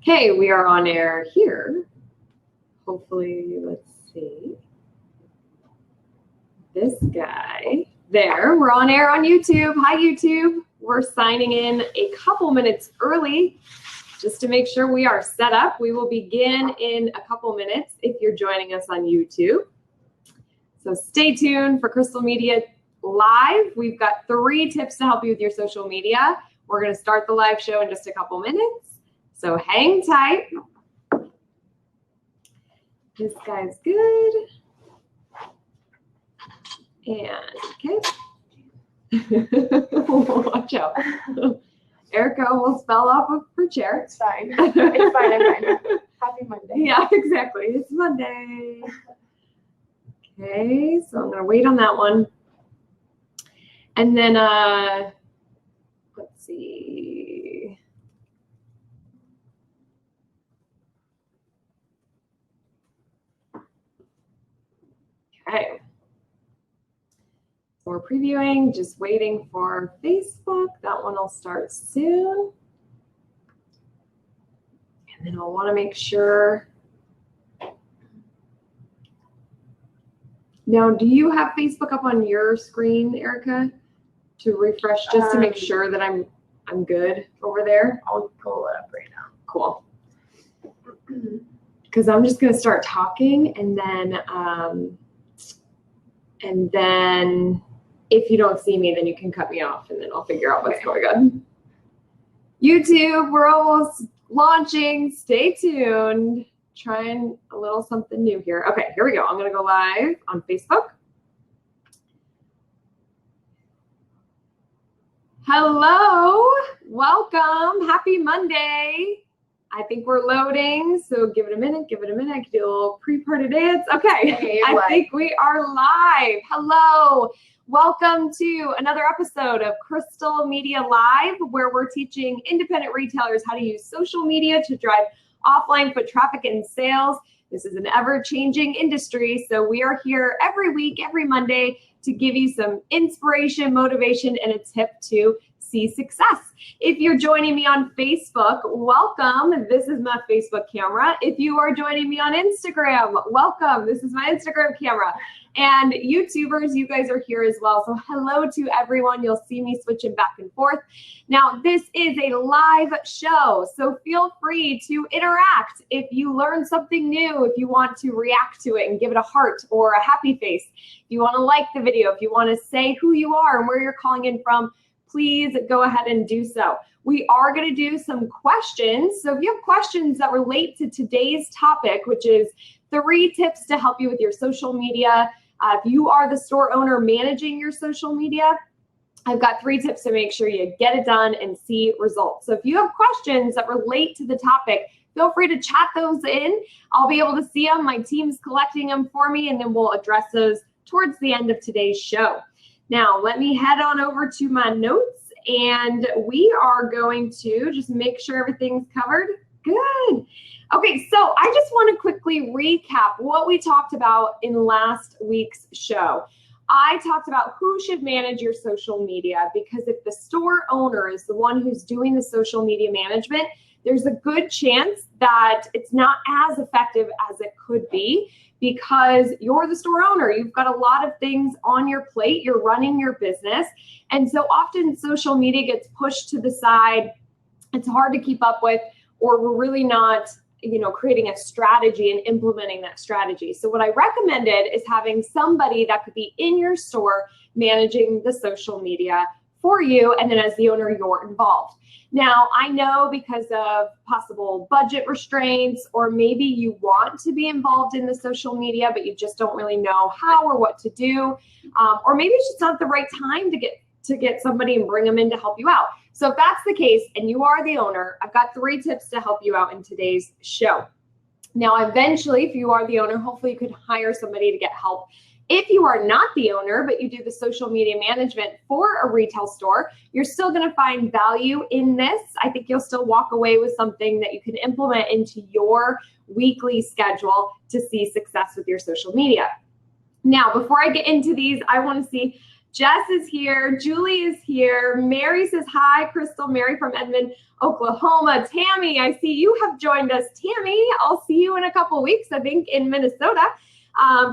Okay, we are on air here. Hopefully, let's see. This guy. There, we're on air on YouTube. Hi, YouTube. We're signing in a couple minutes early just to make sure we are set up. We will begin in a couple minutes if you're joining us on YouTube. So stay tuned for Crystal Media Live. We've got 3 tips to help you with your social media. We're going to start the live show in just a couple minutes. So hang tight. This guy's good. And okay. Watch out. Erica almost fell off of her chair. It's fine. It's fine. I'm fine. Happy Monday. Yeah, exactly. It's Monday. Okay, so I'm going to wait on that one. And then, let's see. Okay. So we're previewing, just waiting for Facebook. That one will start soon. And then I'll want to make sure. Now, do you have Facebook up on your screen, Erica, to refresh just to make sure that I'm good over there? I'll pull it up right now. Cool. Because I'm just going to start talking, and then if you don't see me, then you can cut me off, and then I'll figure out what's going on. YouTube, we're almost launching. Stay tuned. Trying a little something new here. Okay, here we go. I'm going to go live on Facebook. Hello. Welcome. Happy Monday. I think we're loading, so give it a minute. Give it a minute. I can do a little pre-party dance. Okay, hey, I think we are live. Hello. Welcome to another episode of Crystal Media Live, where we're teaching independent retailers how to use social media to drive offline foot traffic and sales. This is an ever-changing industry, so we are here every week, every Monday, to give you some inspiration, motivation, and a tip to see success. If you're joining me on Facebook, welcome. This is my Facebook camera. If you are joining me on Instagram, welcome. This is my Instagram camera. And YouTubers, you guys are here as well. So hello to everyone. You'll see me switching back and forth. Now, this is a live show, so feel free to interact. If you learn something new, if you want to react to it and give it a heart or a happy face, if you want to like the video, if you want to say who you are and where you're calling in from, please go ahead and do so. We are going to do some questions. So if you have questions that relate to today's topic, which is 3 tips to help you with your social media, if you are the store owner managing your social media, I've got 3 tips to make sure you get it done and see results. So if you have questions that relate to the topic, feel free to chat those in. I'll be able to see them. My team's collecting them for me, and then we'll address those towards the end of today's show. Now, let me head on over to my notes, and we are going to just make sure everything's covered. Good. Okay, so I just want to quickly recap what we talked about in last week's show. I talked about who should manage your social media, because if the store owner is the one who's doing the social media management, there's a good chance that it's not as effective as it could be, because you're the store owner. You've got a lot of things on your plate. You're running your business. And so often social media gets pushed to the side. It's hard to keep up with, or we're really not, creating a strategy and implementing that strategy. So what I recommended is having somebody that could be in your store managing the social media for you. And then as the owner, you're involved. Now, I know because of possible budget restraints, or maybe you want to be involved in the social media, but you just don't really know how or what to do. Or maybe it's just not the right time to get somebody and bring them in to help you out. So if that's the case and you are the owner, I've got 3 tips to help you out in today's show. Now, eventually, if you are the owner, hopefully you could hire somebody to get help. If you are not the owner, but you do the social media management for a retail store, you're still going to find value in this. I think you'll still walk away with something that you can implement into your weekly schedule to see success with your social media. Now, before I get into these, I want to see Jess is here. Julie is here. Mary says hi. Crystal, Mary from Edmond, Oklahoma. Tammy, I see you have joined us. Tammy, I'll see you in a couple weeks, I think, in Minnesota.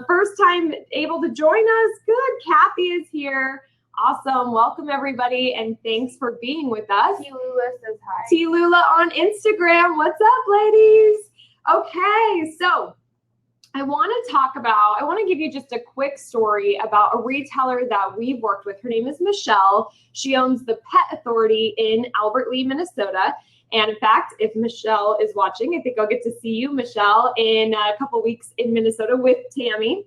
First time able to join us. Good. Kathy is here. Awesome. Welcome, everybody, and thanks for being with us. T. Lula says hi. T. Lula on Instagram. What's up, ladies? Okay, so I want to give you just a quick story about a retailer that we've worked with. Her name is Michelle. She owns the Pet Authority in Albert Lea, Minnesota. And in fact, if Michelle is watching, I think I'll get to see you, Michelle, in a couple weeks in Minnesota with Tammy.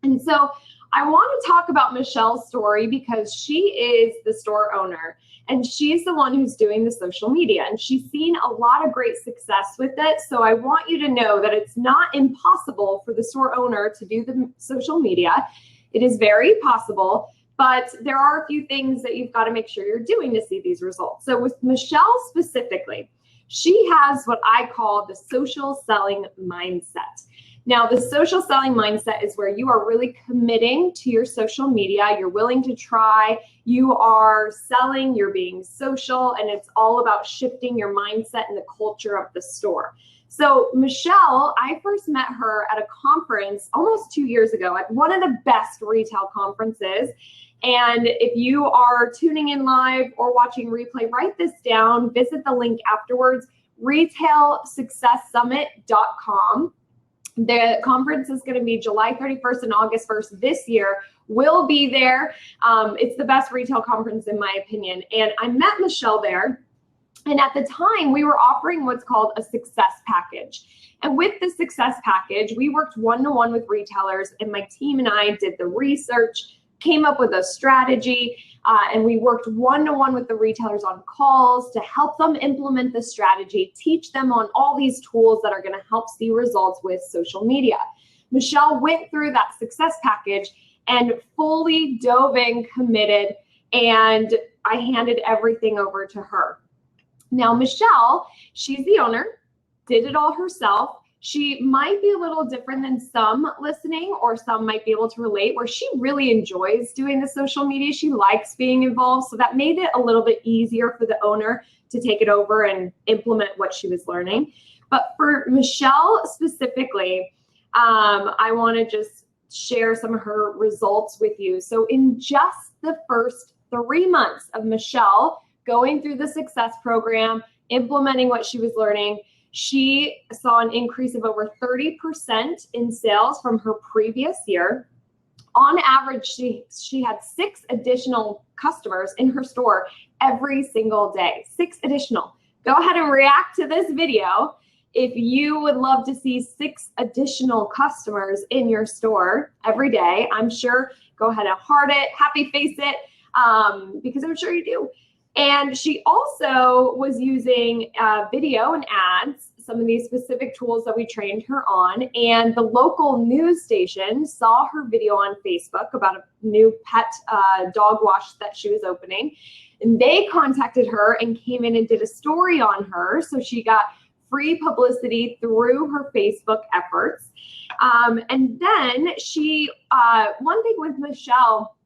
And so I want to talk about Michelle's story because she is the store owner and she's the one who's doing the social media, and she's seen a lot of great success with it. So I want you to know that it's not impossible for the store owner to do the social media. It is very possible, but there are a few things that you've got to make sure you're doing to see these results. So with Michelle specifically, she has what I call the social selling mindset. Now, the social selling mindset is where you are really committing to your social media. You're willing to try, you are selling, you're being social, and it's all about shifting your mindset and the culture of the store. So Michelle, I first met her at a conference almost 2 years ago at one of the best retail conferences. And if you are tuning in live or watching replay, write this down, visit the link afterwards, retailsuccesssummit.com. The conference is going to be July 31st and August 1st this year. We'll be there. It's the best retail conference in my opinion. And I met Michelle there. And at the time, we were offering what's called a success package. And with the success package, we worked one-to-one with retailers, and my team and I did the research, came up with a strategy, and we worked one-to-one with the retailers on calls to help them implement the strategy, teach them on all these tools that are going to help see results with social media. Michelle went through that success package and fully dove in, committed, and I handed everything over to her. Now, Michelle, she's the owner, did it all herself. She might be a little different than some listening, or some might be able to relate, where she really enjoys doing the social media. She likes being involved. So that made it a little bit easier for the owner to take it over and implement what she was learning. But for Michelle specifically, I want to just share some of her results with you. So in just the first 3 months of Michelle going through the success program, implementing what she was learning, she saw an increase of over 30% in sales from her previous year. On average, she had 6 additional customers in her store every single day. 6 additional. Go ahead and react to this video if you would love to see 6 additional customers in your store every day. I'm sure. Go ahead and heart it, happy face it, because I'm sure you do. And she also was using video and ads, some of these specific tools that we trained her on. And the local news station saw her video on Facebook about a new pet dog wash that she was opening. And they contacted her and came in and did a story on her. So she got free publicity through her Facebook efforts. And then she, one thing with Michelle,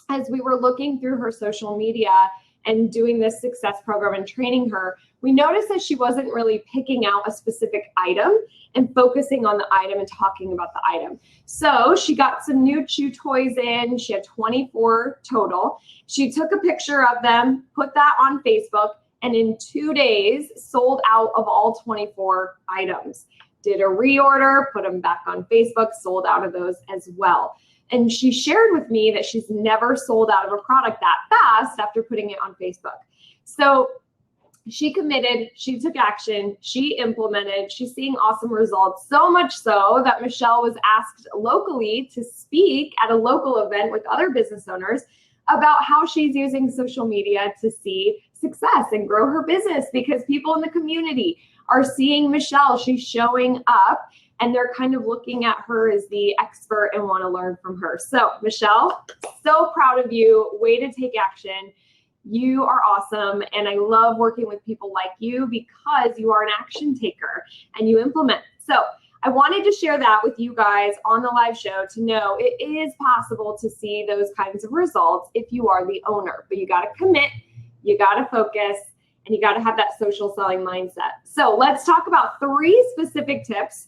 as we were looking through her social media and doing this success program and training her, we noticed that she wasn't really picking out a specific item and focusing on the item and talking about the item. So she got some new chew toys in. She had 24 total. She took a picture of them, put that on Facebook, and in 2 days sold out of all 24 items. Did a reorder, put them back on Facebook, sold out of those as well. And she shared with me that she's never sold out of a product that fast after putting it on Facebook. So she committed, she took action, she implemented, she's seeing awesome results, so much so that Michelle was asked locally to speak at a local event with other business owners about how she's using social media to see success and grow her business, because people in the community are seeing Michelle. She's showing up and they're kind of looking at her as the expert and want to learn from her. So Michelle, so proud of you. Way to take action. You are awesome. And I love working with people like you because you are an action taker and you implement. So I wanted to share that with you guys on the live show to know it is possible to see those kinds of results if you are the owner, but you got to commit, you got to focus, and you got to have that social selling mindset. So let's talk about 3 specific tips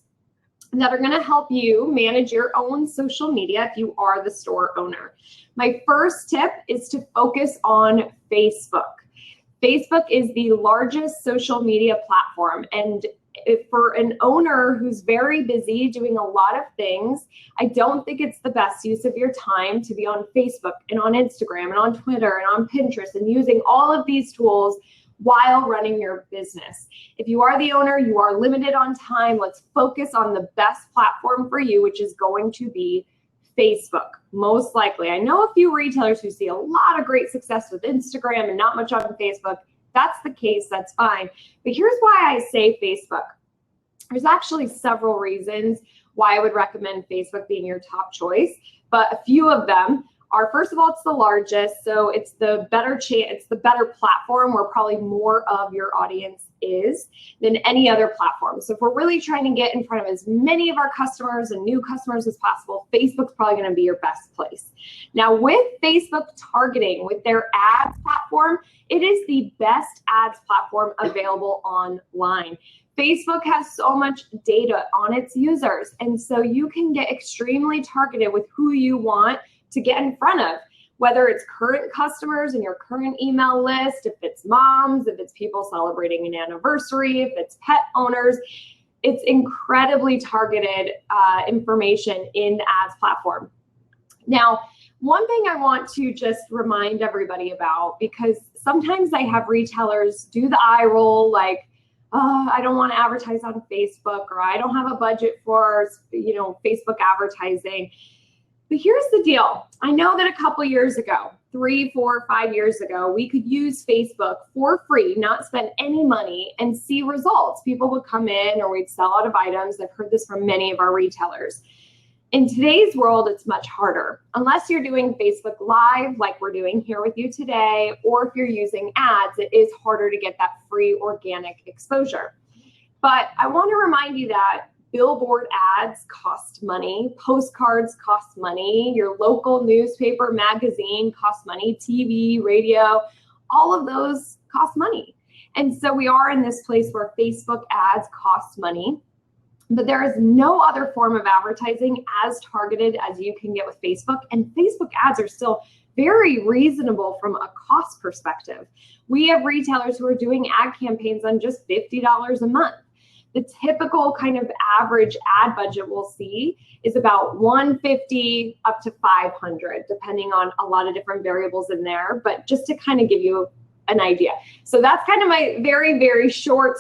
that are going to help you manage your own social media if you are the store owner. My first tip is to focus on Facebook. Facebook is the largest social media platform, and for an owner who's very busy doing a lot of things, I don't think it's the best use of your time to be on Facebook and on Instagram and on Twitter and on Pinterest and using all of these tools while running your business. If you are the owner, you are limited on time. Let's focus on the best platform for you, which is going to be Facebook, most likely. I know a few retailers who see a lot of great success with Instagram and not much on Facebook. That's the case, that's fine. But here's why I say Facebook. There's actually several reasons why I would recommend Facebook being your top choice, but a few of them are, first of all, it's the largest, so it's the better platform where probably more of your audience is than any other platform. So if we're really trying to get in front of as many of our customers and new customers as possible, Facebook's probably going to be your best place. Now with Facebook targeting, with their ads platform, it is the best ads platform available online. Facebook has so much data on its users, and so you can get extremely targeted with who you want to get in front of, whether it's current customers in your current email list, if it's moms, if it's people celebrating an anniversary, if it's pet owners. It's incredibly targeted information in the ads platform. Now, one thing I want to just remind everybody about, because sometimes I have retailers do the eye roll, like, oh, I don't want to advertise on Facebook, or I don't have a budget for, Facebook advertising. But here's the deal. I know that a couple years ago, 3, 4, 5 years ago, we could use Facebook for free, not spend any money, and see results. People would come in, or we'd sell out of items. I've heard this from many of our retailers. In today's world, it's much harder. Unless you're doing Facebook Live like we're doing here with you today, or if you're using ads, it is harder to get that free organic exposure. But I want to remind you that billboard ads cost money, postcards cost money, your local newspaper, magazine costs money, TV, radio, all of those cost money. And so we are in this place where Facebook ads cost money, but there is no other form of advertising as targeted as you can get with Facebook. And Facebook ads are still very reasonable from a cost perspective. We have retailers who are doing ad campaigns on just $50 a month. The typical kind of average ad budget we'll see is about $150 up to $500, depending on a lot of different variables in there, but just to kind of give you an idea. So that's kind of my very, very short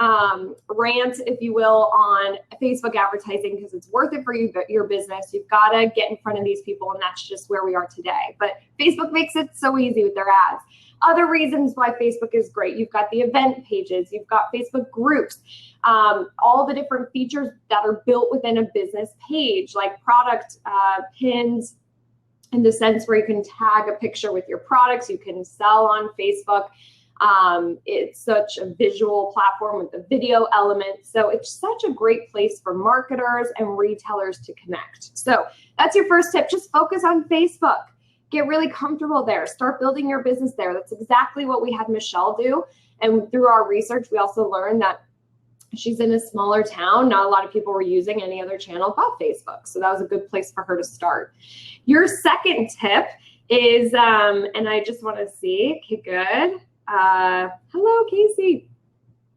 rant, if you will, on Facebook advertising, because it's worth it for you, your business. You've got to get in front of these people, and that's just where we are today. But Facebook makes it so easy with their ads. Other reasons why Facebook is great: you've got the event pages, you've got Facebook groups, all the different features that are built within a business page, like product pins, in the sense where you can tag a picture with your products, you can sell on Facebook. It's such a visual platform with the video element. So it's such a great place for marketers and retailers to connect. So that's your first tip. Just focus on Facebook. Get really comfortable there. Start building your business there. That's exactly what we had Michelle do. And through our research, we also learned that she's in a smaller town. Not a lot of people were using any other channel but Facebook. So that was a good place for her to start. Your second tip is, and I just want to see, okay, good. Hello, Casey.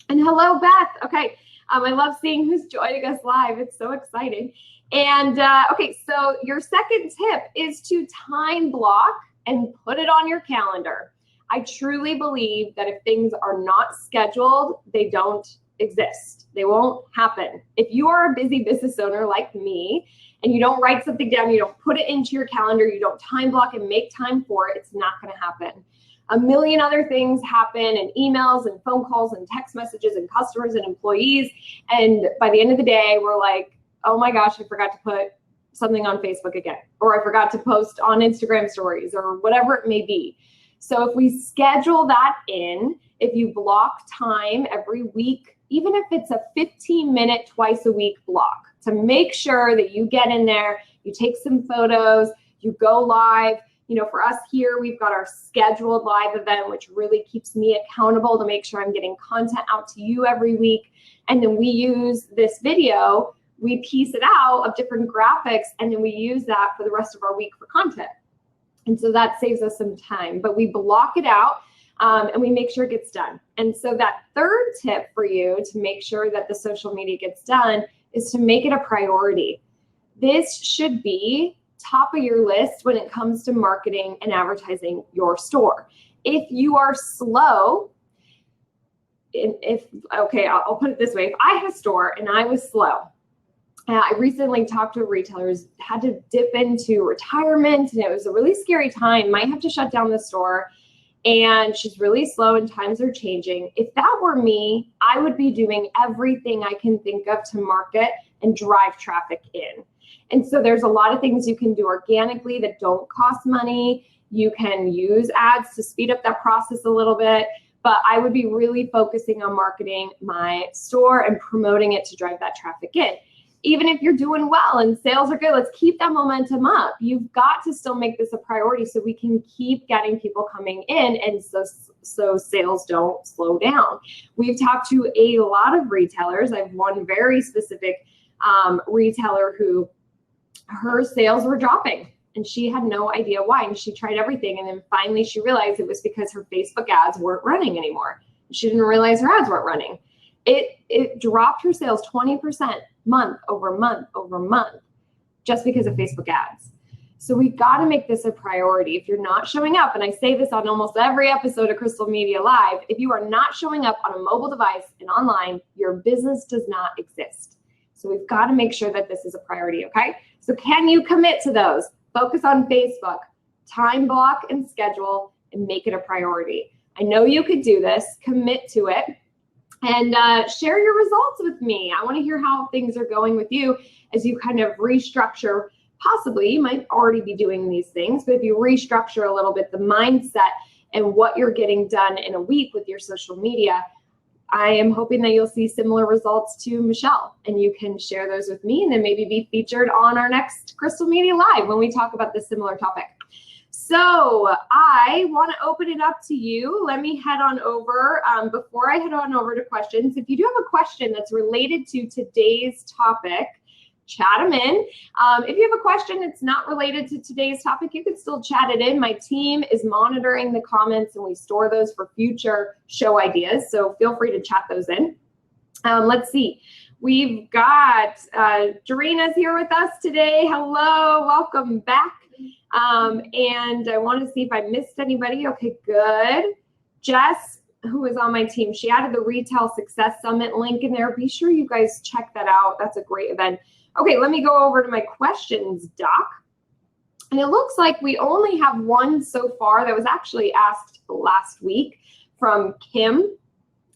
And hello, Beth. Okay. I love seeing who's joining us live. It's so exciting. And okay, so your second tip is to time block and put it on your calendar. I truly believe that if things are not scheduled, they don't exist. They won't happen. If you are a busy business owner like me, and you don't write something down, you don't put it into your calendar, you don't time block and make time for it, it's not going to happen. A million other things happen, and emails and phone calls and text messages and customers and employees. And by the end of the day, we're like, oh my gosh, I forgot to put something on Facebook again, or I forgot to post on Instagram stories, or whatever it may be. So if we schedule that in, if you block time every week, even if it's a 15-minute twice a week block, to make sure that you get in there, you take some photos, you go live. You know, for us here, we've got our scheduled live event, which really keeps me accountable to make sure I'm getting content out to you every week. And then we use this video, we piece it out of different graphics, and then we use that for the rest of our week for content. And so that saves us some time, but we block it out and we make sure it gets done. And so that third tip for you to make sure that the social media gets done is to make it a priority. This should be top of your list when it comes to marketing and advertising your store. If you are slow, I'll put it this way. If I had a store and I was slow, I recently talked to retailers, had to dip into retirement, and it was a really scary time, might have to shut down the store, and she's really slow and times are changing. If that were me, I would be doing everything I can think of to market and drive traffic in. And so there's a lot of things you can do organically that don't cost money. You can use ads to speed up that process a little bit, but I would be really focusing on marketing my store and promoting it to drive that traffic in. Even if you're doing well and sales are good, let's keep that momentum up. You've got to still make this a priority so we can keep getting people coming in, and so sales don't slow down. We've talked to a lot of retailers. I have one very specific retailer who her sales were dropping and she had no idea why. And she tried everything. And then finally she realized it was because her Facebook ads weren't running anymore. She didn't realize her ads weren't running. It dropped her sales 20% month over month over month just because of Facebook ads. So we've got to make this a priority. If you're not showing up, and I say this on almost every episode of Crystal Media Live, if you are not showing up on a mobile device and online, your business does not exist. So we've got to make sure that this is a priority, okay? So can you commit to those? Focus on Facebook, time block and schedule, and make it a priority. I know you could do this. Commit to it. And share your results with me. I want to hear how things are going with you as you kind of restructure. Possibly, you might already be doing these things, but if you restructure a little bit the mindset and what you're getting done in a week with your social media, I am hoping that you'll see similar results to Michelle, and you can share those with me and then maybe be featured on our next Crystal Media Live when we talk about this similar topic. So I want to open it up to you. Let me head on over. Before I head on over to questions, if you do have a question that's related to today's topic, chat them in. If you have a question that's not related to today's topic, you can still chat it in. My team is monitoring the comments and we store those for future show ideas. So feel free to chat those in. Let's see. We've got Doreena's here with us today. Hello, welcome back. And I want to see if I missed anybody. Okay, good. Jess, who is on my team, she added the Retail Success Summit link in there. Be sure you guys check that out. That's a great event. Okay, let me go over to my questions doc. And it looks like we only have one so far that was actually asked last week from Kim.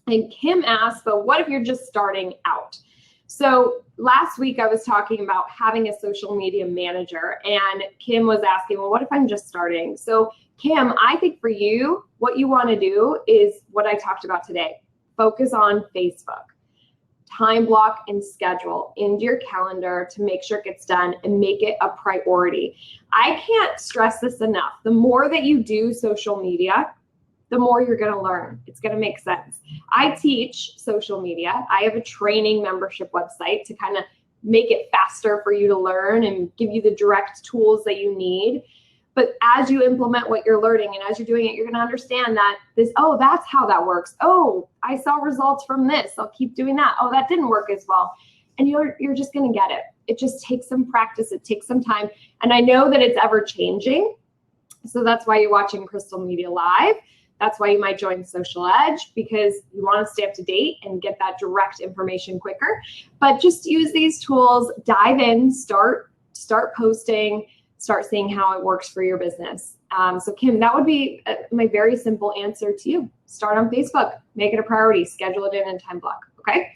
And Kim asked, but what if you're just starting out? So last week I was talking about having a social media manager, and Kim was asking, well, what if I'm just starting? So Kim, I think for you, what you want to do is what I talked about today. Focus on Facebook. Time block and schedule into your calendar to make sure it gets done and make it a priority. I can't stress this enough. The more that you do social media, the more you're going to learn. It's going to make sense. I teach social media. I have a training membership website to kind of make it faster for you to learn and give you the direct tools that you need. But as you implement what you're learning and as you're doing it, you're going to understand that oh, that's how that works. Oh, I saw results from this. I'll keep doing that. Oh, that didn't work as well. And you're just going to get it. It just takes some practice. It takes some time. And I know that it's ever changing. So that's why you're watching Crystal Media Live. That's why you might join Social Edge, because you want to stay up to date and get that direct information quicker. But just use these tools, dive in, start posting, start seeing how it works for your business. So Kim, that would be my very simple answer to you. Start on Facebook, make it a priority, schedule it in time block, okay?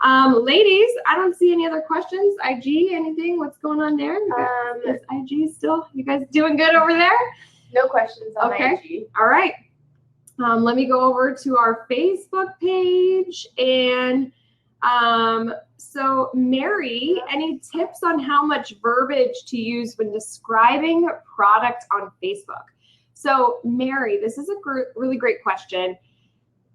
Ladies, I don't see any other questions. IG, anything? What's going on there? Is IG still, you guys doing good over there? No questions on IG. All right. Let me go over to our Facebook page, and So Mary, any tips on how much verbiage to use when describing product on Facebook? So Mary, this is a really great question.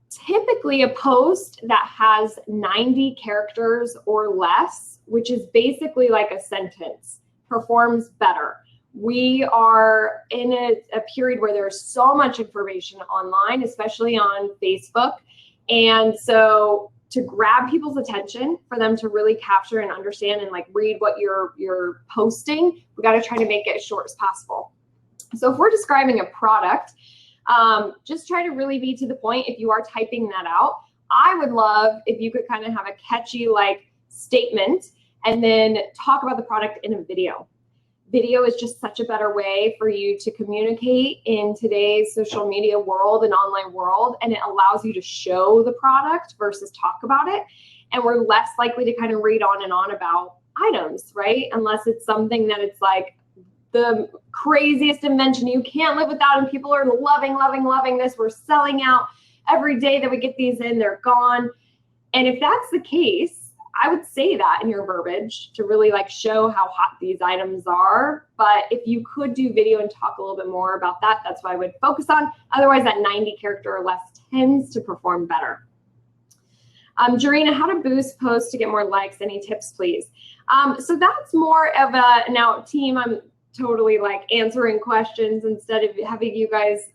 Typically a post that has 90 characters or less, which is basically like a sentence, performs better. We are in a period where there's so much information online, especially on Facebook. And so to grab people's attention, for them to really capture and understand and like read what you're posting, we got to try to make it as short as possible. So if we're describing a product, just try to really be to the point. If you are typing that out, I would love if you could kind of have a catchy like statement and then talk about the product in a video. Video is just such a better way for you to communicate in today's social media world and online world, and it allows you to show the product versus talk about it. And we're less likely to kind of read on and on about items, right? Unless it's something that it's like the craziest invention you can't live without, and people are loving this. We're selling out every day that we get these in, they're gone. And if that's the case, I would say that in your verbiage to really like show how hot these items are. But if you could do video and talk a little bit more about that, that's what I would focus on. Otherwise, that 90 character or less tends to perform better. Jarena, how to boost posts to get more likes? Any tips, please? So that's more of a, now team, I'm totally like answering questions instead of having you guys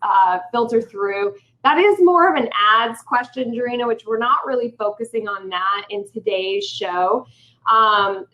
filter through. That is more of an ads question, Jarena, which we're not really focusing on that in today's show.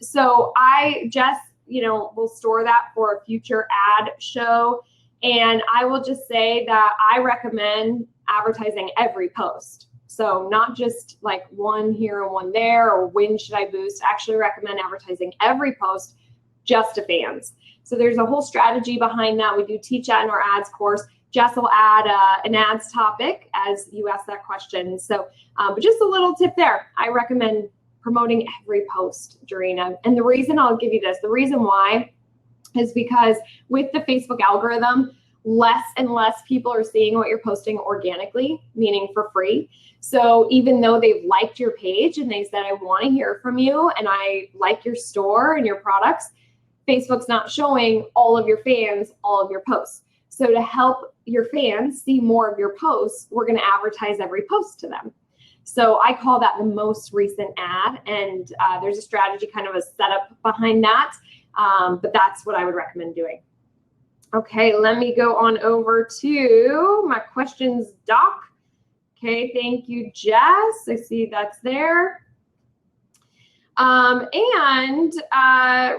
So I just, will store that for a future ad show. And I will just say that I recommend advertising every post. So not just like one here and one there, or when should I boost? I actually recommend advertising every post just to fans. So there's a whole strategy behind that. We do teach that in our ads course. Jess will add an ads topic as you ask that question. So, but just a little tip there. I recommend promoting every post, Jarena. And the reason I'll give you this, the reason why is because with the Facebook algorithm, less and less people are seeing what you're posting organically, meaning for free. So even though they've liked your page and they said, I want to hear from you and I like your store and your products, Facebook's not showing all of your fans all of your posts. So to help your fans see more of your posts, we're going to advertise every post to them. So I call that the most recent ad, and there's a strategy, kind of a setup behind that, but that's what I would recommend doing. Okay, let me go on over to my questions doc. Okay, thank you, Jess. I see that's there.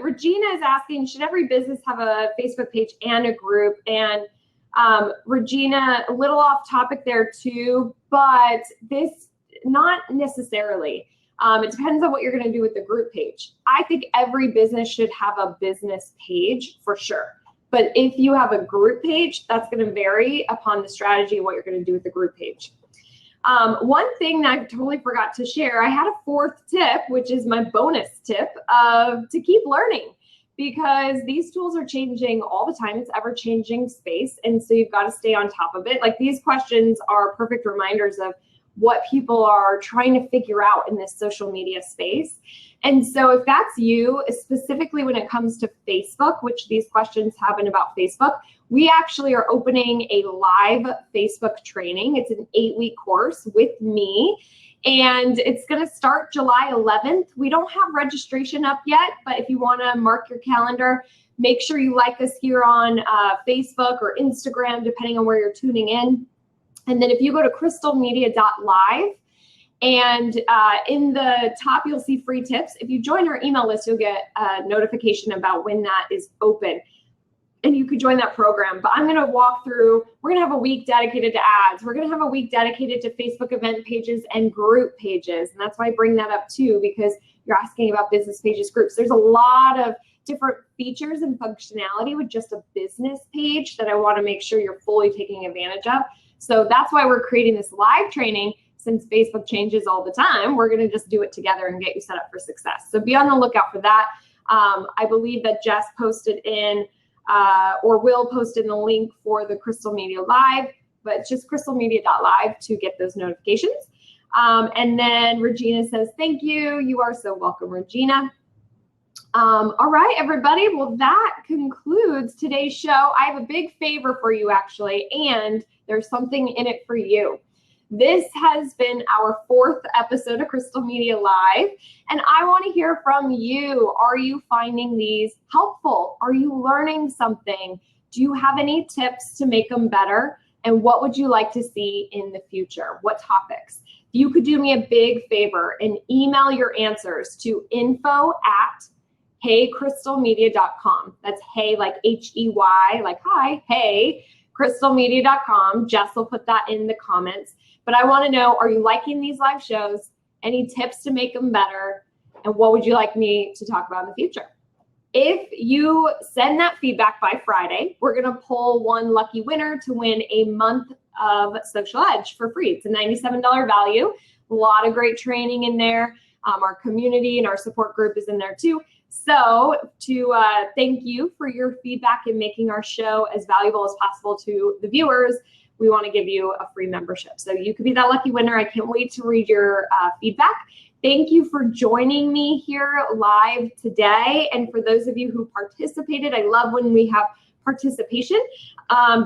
Regina is asking, should every business have a Facebook page and a group? And Regina, a little off topic there too, but this, not necessarily. It depends on what you're going to do with the group page. I think every business should have a business page for sure. But if you have a group page, that's going to vary upon the strategy of what you're going to do with the group page. One thing that I totally forgot to share, I had a fourth tip, which is my bonus tip of to keep learning, because these tools are changing all the time. It's ever changing space. And so you've got to stay on top of it. Like, these questions are perfect reminders of what people are trying to figure out in this social media space. And so if that's you, specifically when it comes to Facebook, which these questions have been about Facebook, we actually are opening a live Facebook training. It's an 8-week course with me, and it's going to start July 11th. We don't have registration up yet, but if you want to mark your calendar, make sure you like us here on Facebook or Instagram, depending on where you're tuning in. And then if you go to crystalmedia.live, and in the top, you'll see free tips. If you join our email list, you'll get a notification about when that is open, and you could join that program. But I'm going to walk through, we're going to have a week dedicated to ads. We're going to have a week dedicated to Facebook event pages and group pages. And that's why I bring that up too, because you're asking about business pages, groups. There's a lot of different features and functionality with just a business page that I want to make sure you're fully taking advantage of. So that's why we're creating this live training. Since Facebook changes all the time, we're going to just do it together and get you set up for success. So be on the lookout for that. I believe that Jess posted in or will post in the link for the Crystal Media Live, but it's just crystalmedia.live to get those notifications. And then Regina says, thank you. You are so welcome, Regina. All right, everybody. Well, that concludes today's show. I have a big favor for you, actually, and there's something in it for you. This has been our 4th episode of Crystal Media Live, and I want to hear from you. Are you finding these helpful? Are you learning something? Do you have any tips to make them better? And what would you like to see in the future? What topics? You could do me a big favor and email your answers to info@heycrystalmedia.com. That's hey like H-E-Y, like hi, hey, crystalmedia.com. Jess will put that in the comments. But I want to know, are you liking these live shows? Any tips to make them better? And what would you like me to talk about in the future? If you send that feedback by Friday, we're going to pull one lucky winner to win a month of Social Edge for free. It's a $97 value. A lot of great training in there. Our community and our support group is in there too. So to thank you for your feedback and making our show as valuable as possible to the viewers, we want to give you a free membership. So you could be that lucky winner. I can't wait to read your feedback. Thank you for joining me here live today. And for those of you who participated, I love when we have participation.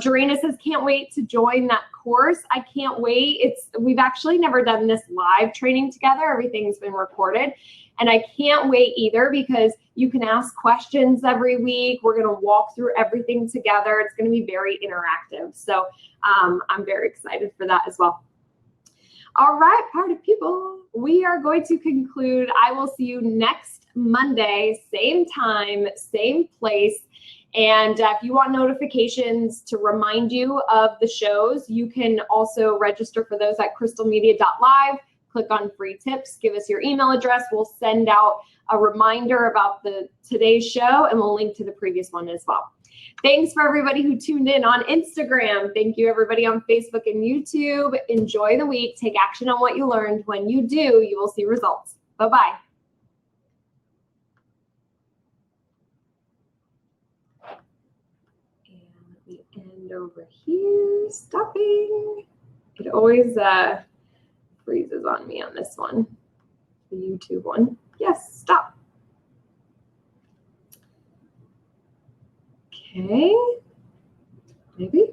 Dorena says, can't wait to join that course. I can't wait. We've actually never done this live training together. Everything's been recorded. And I can't wait either because you can ask questions every week. We're going to walk through everything together. It's going to be very interactive. So I'm very excited for that as well. All right, party people, we are going to conclude. I will see you next Monday, same time, same place. And if you want notifications to remind you of the shows, you can also register for those at crystalmedia.live. Click on free tips, give us your email address. We'll send out a reminder about today's show, and we'll link to the previous one as well. Thanks for everybody who tuned in on Instagram. Thank you, everybody on Facebook and YouTube. Enjoy the week. Take action on what you learned. When you do, you will see results. Bye-bye. And let me end over here. Stopping. It always freezes on me on this one, the YouTube one. Yes, stop. Okay, maybe.